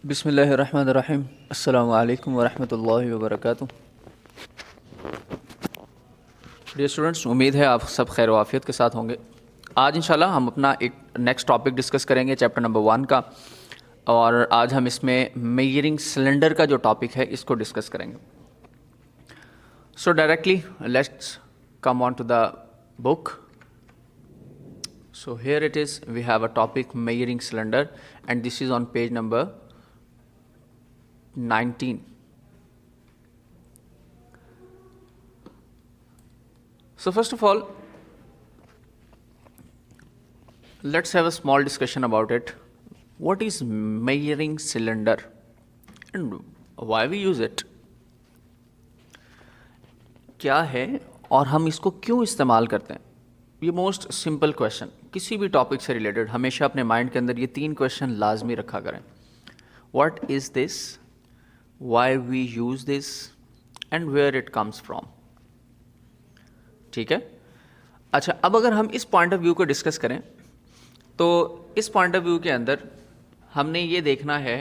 बिस्मिल्लाहिर्रहमानिर्रहीम। अस्सलामु अलैकुम वरहमतुल्लाहि वबरकातुह। डियर स्टूडेंट्स, उम्मीद है आप सब खैर वाफियत के साथ होंगे। आज इंशाल्लाह हम अपना एक नेक्स्ट टॉपिक डिस्कस करेंगे चैप्टर नंबर 1 का, और आज हम इसमें मेजरिंग सिलेंडर का जो टॉपिक है इसको डिस्कस करेंगे। So directly let's come on to the book. So here it is, we have a topic measuring cylinder, and this is on page number 19. So first of all, let's have a small discussion about it. What is measuring cylinder and why we use it? क्या है और हम इसको क्यों इस्तेमाल करते हैं? ये मोस्ट सिंपल क्वेश्चन, किसी भी टॉपिक से रिलेटेड हमेशा अपने माइंड के अंदर ये 3 क्वेश्चन लाजमी रखा करें। What is this, why we use this and where it comes from. ठीक है, अच्छा, अब अगर हम इस पॉइंट ऑफ व्यू को डिस्कस करें तो इस पॉइंट ऑफ व्यू के अंदर हमने ये देखना है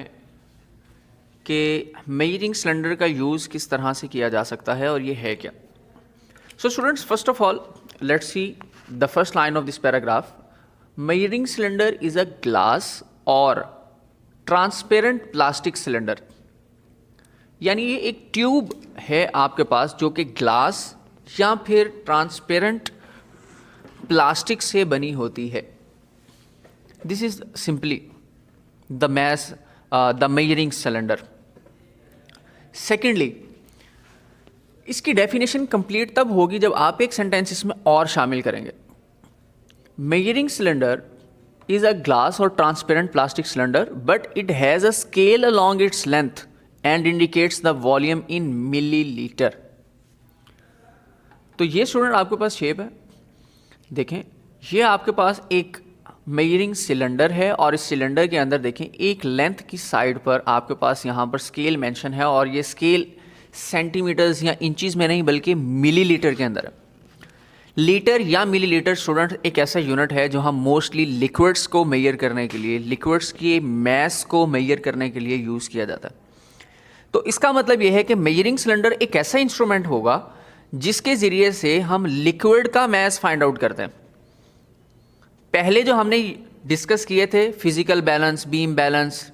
कि मेजरिंग सिलेंडर का यूज़ किस तरह से किया जा सकता है और ये है क्या। So students, first of all let's see the first line of this paragraph. Measuring cylinder is a glass or transparent plastic cylinder. यानी ये एक ट्यूब है आपके पास जो कि ग्लास या फिर ट्रांसपेरेंट प्लास्टिक से बनी होती है। This is simply the measuring cylinder. Secondly, इसकी डेफिनेशन कंप्लीट तब होगी जब आप एक सेंटेंस इसमें और शामिल करेंगे। Measuring cylinder is a glass और transparent plastic cylinder but it has a scale along its length and indicates the volume in millilitre. तो ये स्टूडेंट आपके पास शेप है, देखें, ये आपके पास एक मेजरिंग सिलेंडर है और इस सिलेंडर के अंदर देखें एक लेंथ की साइड पर आपके पास यहाँ पर स्केल मेंशन है, और ये स्केल सेंटीमीटर्स या इंचीज़ में नहीं बल्कि मिलीलीटर के अंदर है। लीटर या मिलीलीटर स्टूडेंट एक ऐसा यूनिट है जो हम मोस्टली लिक्विड्स को मेजर करने के लिए, लिक्विड्स की मैस को मेजर करने के लिए यूज़ किया जाता है। तो इसका मतलब यह है कि मेजरिंग सिलेंडर एक ऐसा इंस्ट्रूमेंट होगा जिसके ज़रिए से हम लिक्विड का मैस फाइंड आउट करते हैं। पहले जो हमने डिस्कस किए थे, physical balance, beam balance,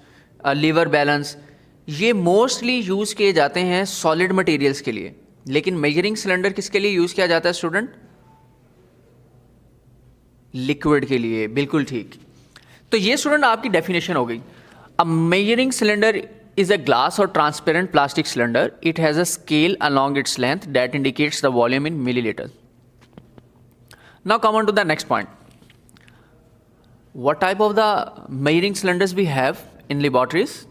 lever balance, ये मोस्टली यूज़ किए जाते हैं सॉलिड मटेरियल्स के लिए, लेकिन मेजरिंग सिलेंडर किसके लिए यूज़ किया जाता है स्टूडेंट? लिक्विड के लिए। बिल्कुल ठीक। तो ये स्टूडेंट आपकी डेफिनेशन हो गई। A measuring cylinder is a glass और transparent plastic cylinder. It has a scale along its length that indicates the volume in millilitre. Now come on to the next point. What type of the measuring cylinders we have in laboratories?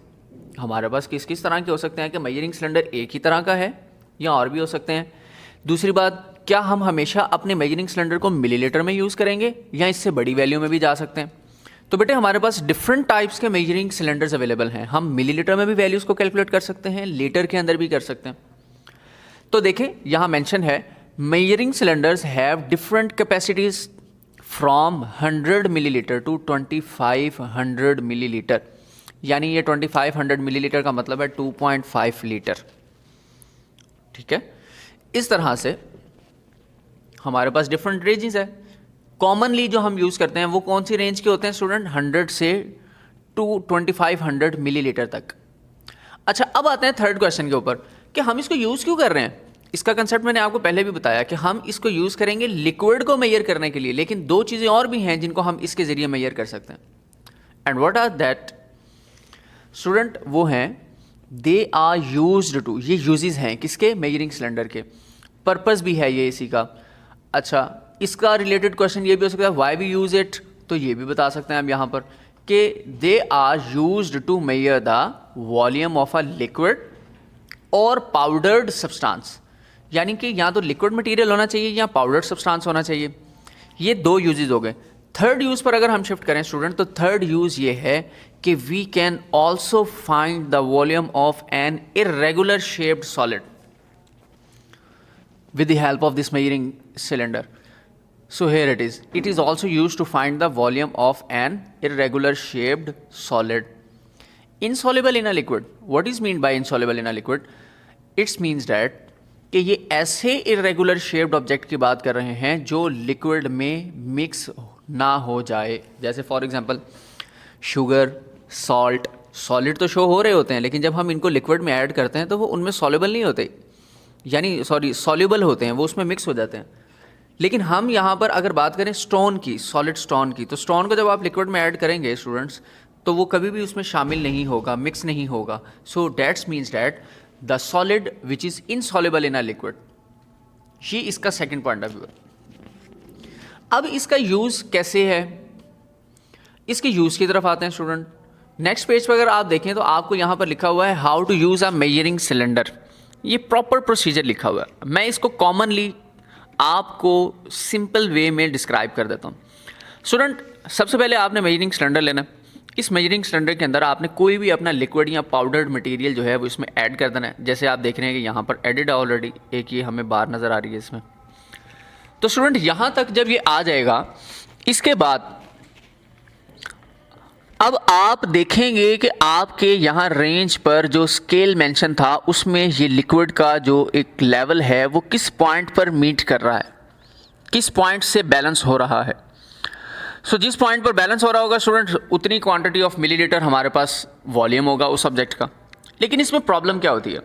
हमारे पास किस किस तरह के हो सकते हैं कि मेजरिंग सिलेंडर एक ही तरह का है या और भी हो सकते हैं। दूसरी बात, क्या हम हमेशा अपने मेजरिंग सिलेंडर को मिलीलीटर में यूज़ करेंगे या इससे बड़ी वैल्यू में भी जा सकते हैं? तो बेटे, हमारे पास डिफरेंट टाइप्स के मेजरिंग सिलेंडर्स अवेलेबल हैं। हम मिलीलीटर में भी वैल्यूज़ को कैलकुलेट कर सकते हैं, लीटर के अंदर भी कर सकते हैं। तो देखें, यहाँ मेंशन है measuring cylinders have different capacities from 100 millilitre to 2500 millilitre. यानी ये 2500 मिलीलीटर का मतलब है 2.5 लीटर। ठीक है, इस तरह से हमारे पास डिफरेंट रेंजेस है। कॉमनली जो हम यूज़ करते हैं वो कौन सी रेंज के होते हैं स्टूडेंट? 100 से 2500 मिलीलीटर तक। अच्छा, अब आते हैं थर्ड क्वेश्चन के ऊपर कि हम इसको यूज़ क्यों कर रहे हैं। इसका कंसेप्ट मैंने आपको पहले भी बताया कि हम इसको यूज़ करेंगे लिक्विड को मेजर करने के लिए, लेकिन 2 चीज़ें और भी हैं जिनको हम इसके ज़रिए मेजर कर सकते हैं। And what are that student? वो हैं दे आर यूज्ड टू, ये यूजेस हैं किसके? मेजरिंग सिलेंडर के। पर्पस भी है ये इसी का। अच्छा, इसका रिलेटेड क्वेश्चन ये भी हो सकता है व्हाई वी यूज़ इट, तो ये भी बता सकते हैं हम यहाँ पर कि they are used to measure the volume of a liquid और पाउडर्ड सब्सटेंस। यानी कि या तो लिक्विड मटेरियल होना चाहिए या पाउडर्ड सब्सटेंस होना चाहिए। ये 2 यूजेस हो गए। थर्ड यूज़ पर अगर हम शिफ्ट करें स्टूडेंट, तो थर्ड यूज़ ये है कि we can also find the volume of an irregular shaped solid with the help of this measuring cylinder. So here it is. It is also used to find the volume of an irregular shaped solid. Insoluble in a liquid, what is mean by insoluble in a liquid? It's means that कि ये ऐसे irregular shaped object की बात कर रहे हैं जो liquid में मिक्स ना हो जाए। जैसे for example sugar, salt, solid तो शो हो रहे होते हैं, लेकिन जब हम इनको लिक्विड में ऐड करते हैं तो वो उनमें सॉल्युबल नहीं होते, यानी सॉल्युबल होते हैं, वो उसमें मिक्स हो जाते हैं। लेकिन हम यहाँ पर अगर बात करें स्टोन की, सॉलिड स्टोन की, तो स्टोन को जब आप लिक्विड में ऐड करेंगे स्टूडेंट्स, तो वो कभी भी उसमें शामिल नहीं होगा, मिक्स नहीं होगा। सो that's means that the solid which is insoluble in a liquid, ये इसका सेकंड पॉइंट ऑफ व्यू है। अब इसका यूज़ कैसे है, इसके यूज़ की तरफ आते हैं स्टूडेंट। नेक्स्ट पेज पर अगर आप देखें तो आपको यहाँ पर लिखा हुआ है how to use a measuring cylinder. ये प्रॉपर प्रोसीजर लिखा हुआ है, मैं इसको कॉमनली आपको सिंपल वे में डिस्क्राइब कर देता हूँ। स्टूडेंट, सबसे पहले आपने मेजरिंग सिलेंडर लेना है। इस मेजरिंग सिलेंडर के अंदर आपने कोई भी अपना लिक्विड या पाउडर्ड मटेरियल जो है वो इसमें ऐड कर देना है। जैसे आप देख रहे हैं कि यहाँ पर एडिड है ऑलरेडी, एक ये हमें बार नज़र आ रही है इसमें। तो स्टूडेंट यहाँ तक जब ये आ जाएगा, इसके बाद अब आप देखेंगे कि आपके यहाँ रेंज पर जो स्केल मेंशन था उसमें ये लिक्विड का जो एक लेवल है वो किस पॉइंट पर मीट कर रहा है, किस पॉइंट से बैलेंस हो रहा है। सो जिस पॉइंट पर बैलेंस हो रहा होगा स्टूडेंट, उतनी क्वांटिटी ऑफ मिलीलीटर हमारे पास वॉल्यूम होगा उस सब्जेक्ट का। लेकिन इसमें प्रॉब्लम क्या होती है,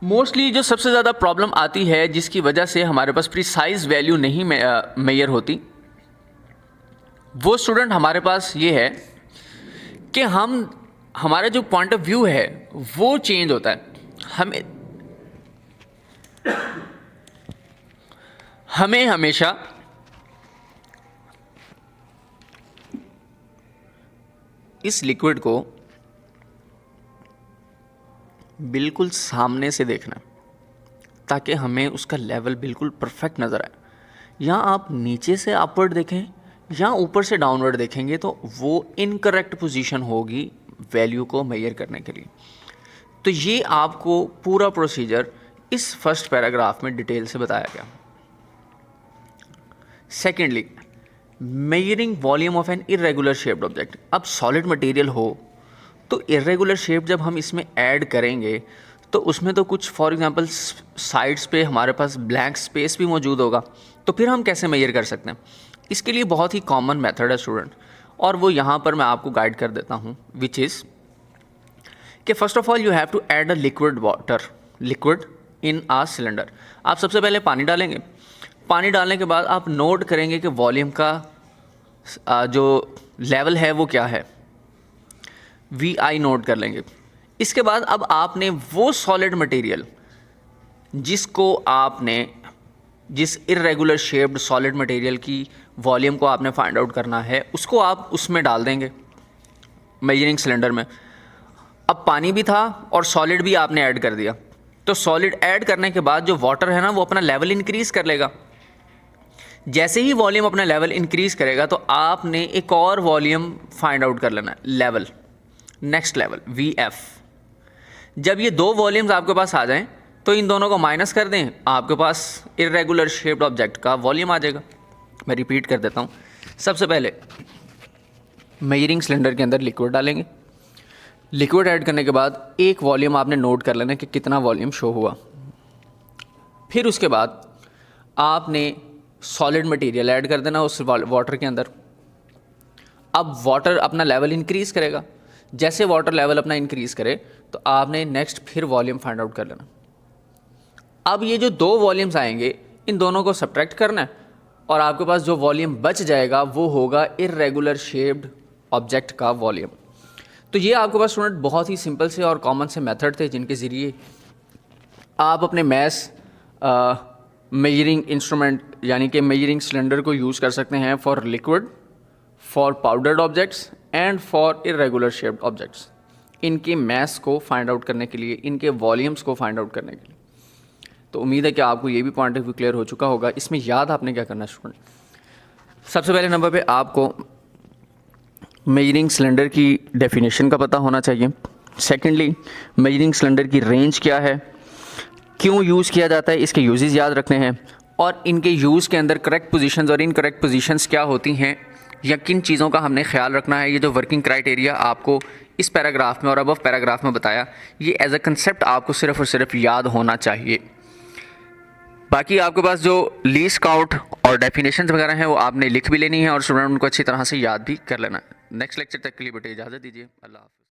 मोस्टली जो सबसे ज़्यादा प्रॉब्लम आती है जिसकी वजह से हमारे पास प्रिसाइज वैल्यू नहीं मेजर होती, वो स्टूडेंट हमारे पास ये है कि हमारा जो पॉइंट ऑफ व्यू है वो चेंज होता है। हमें हमेशा इस लिक्विड को बिल्कुल सामने से देखना ताकि हमें उसका लेवल बिल्कुल परफेक्ट नज़र आए। या आप नीचे से अपवर्ड देखें या ऊपर से डाउनवर्ड देखेंगे तो वो इनकरेक्ट पोजीशन होगी वैल्यू को मेजर करने के लिए। तो ये आपको पूरा प्रोसीजर इस फर्स्ट पैराग्राफ में डिटेल से बताया गया। Secondly, measuring volume of an irregular shaped object. अब सॉलिड मटेरियल हो तो इरेगुलर शेप जब हम इसमें ऐड करेंगे तो उसमें तो कुछ फॉर एग्जांपल साइड्स पे हमारे पास ब्लैंक स्पेस भी मौजूद होगा, तो फिर हम कैसे मेजर कर सकते हैं? इसके लिए बहुत ही कॉमन मेथड है स्टूडेंट, और वो यहाँ पर मैं आपको गाइड कर देता हूँ, विच इज़ कि first of all you have to add a liquid in a cylinder. आप सबसे पहले पानी डालेंगे। पानी डालने के बाद आप नोट करेंगे कि वॉल्यूम का जो लेवल है वो क्या है, VI नोट कर लेंगे। इसके बाद अब आपने वो सॉलिड मटेरियल जिस इरेगुलर शेप्ड सॉलिड मटेरियल की वॉल्यूम को आपने फाइंड आउट करना है, उसको आप उसमें डाल देंगे मेजरिंग सिलेंडर में। अब पानी भी था और सॉलिड भी आपने ऐड कर दिया, तो सॉलिड ऐड करने के बाद जो वाटर है ना वो अपना लेवल इंक्रीज़ कर लेगा। जैसे ही वॉल्यूम अपना लेवल इंक्रीज़ करेगा तो आपने एक और वॉल्यूम फाइंड आउट कर लेना है, लेवल, नेक्स्ट लेवल VF। जब ये दो वॉल्यूम्स आपके पास आ जाएं तो इन दोनों को माइनस कर दें, आपके पास इरेगुलर शेप्ड ऑब्जेक्ट का वॉल्यूम आ जाएगा। मैं रिपीट कर देता हूँ। सबसे पहले मेजरिंग सिलेंडर के अंदर लिक्विड डालेंगे। लिक्विड ऐड करने के बाद एक वॉल्यूम आपने नोट कर लेना कि कितना वॉल्यूम शो हुआ। फिर उसके बाद आपने सॉलिड मटेरियल ऐड कर देना उस वाटर के अंदर। अब वाटर अपना लेवल इंक्रीज़ करेगा, जैसे वाटर लेवल अपना इंक्रीज़ करे तो आपने नेक्स्ट फिर वॉल्यूम फाइंड आउट कर लेना। अब ये जो दो वॉल्यूम्स आएंगे इन दोनों को सब्ट्रैक्ट करना है और आपके पास जो वॉल्यूम बच जाएगा वो होगा इरेगुलर शेप्ड ऑब्जेक्ट का वॉल्यूम। तो ये आपके पास स्टूडेंट बहुत ही सिंपल से और कॉमन से मेथड थे जिनके ज़रिए आप अपने मैथ्स मेजरिंग इंस्ट्रूमेंट यानी कि मेजरिंग सिलेंडर को यूज़ कर सकते हैं for liquid, for powdered objects and for irregular shaped objects, इनके मास को फाइंड आउट करने के लिए, इनके वॉल्यूम्स को फाइंड आउट करने के लिए। तो उम्मीद है कि आपको ये भी पॉइंट ऑफ व्यू क्लियर हो चुका होगा। इसमें याद आपने क्या करना है स्टूडेंट, सबसे पहले नंबर पे आपको मेजरिंग सिलेंडर की डेफिनेशन का पता होना चाहिए। सेकेंडली, मेजरिंग सिलेंडर की रेंज क्या है, क्यों यूज़ किया जाता है, इसके यूजेस याद रखने हैं, और इनके यूज़ के अंदर करेक्ट पोजीशंस और इनकरेक्ट पोजीशंस क्या होती हैं या किन चीज़ों का हमने ख्याल रखना है। ये जो वर्किंग क्राइटेरिया आपको इस पैराग्राफ में और अबव पैराग्राफ में बताया, ये एज अ कंसेप्ट आपको सिर्फ और सिर्फ याद होना चाहिए। बाकी आपके पास जो लीस्ट काउंट और डेफिनेशंस वगैरह हैं वो आपने लिख भी लेनी है और स्टूडेंट उनको अच्छी तरह से याद भी कर लेना है। नेक्स्ट लेक्चर तक के लिए बेटे इजाज़त दीजिए। अल्लाह हाफ़िज़।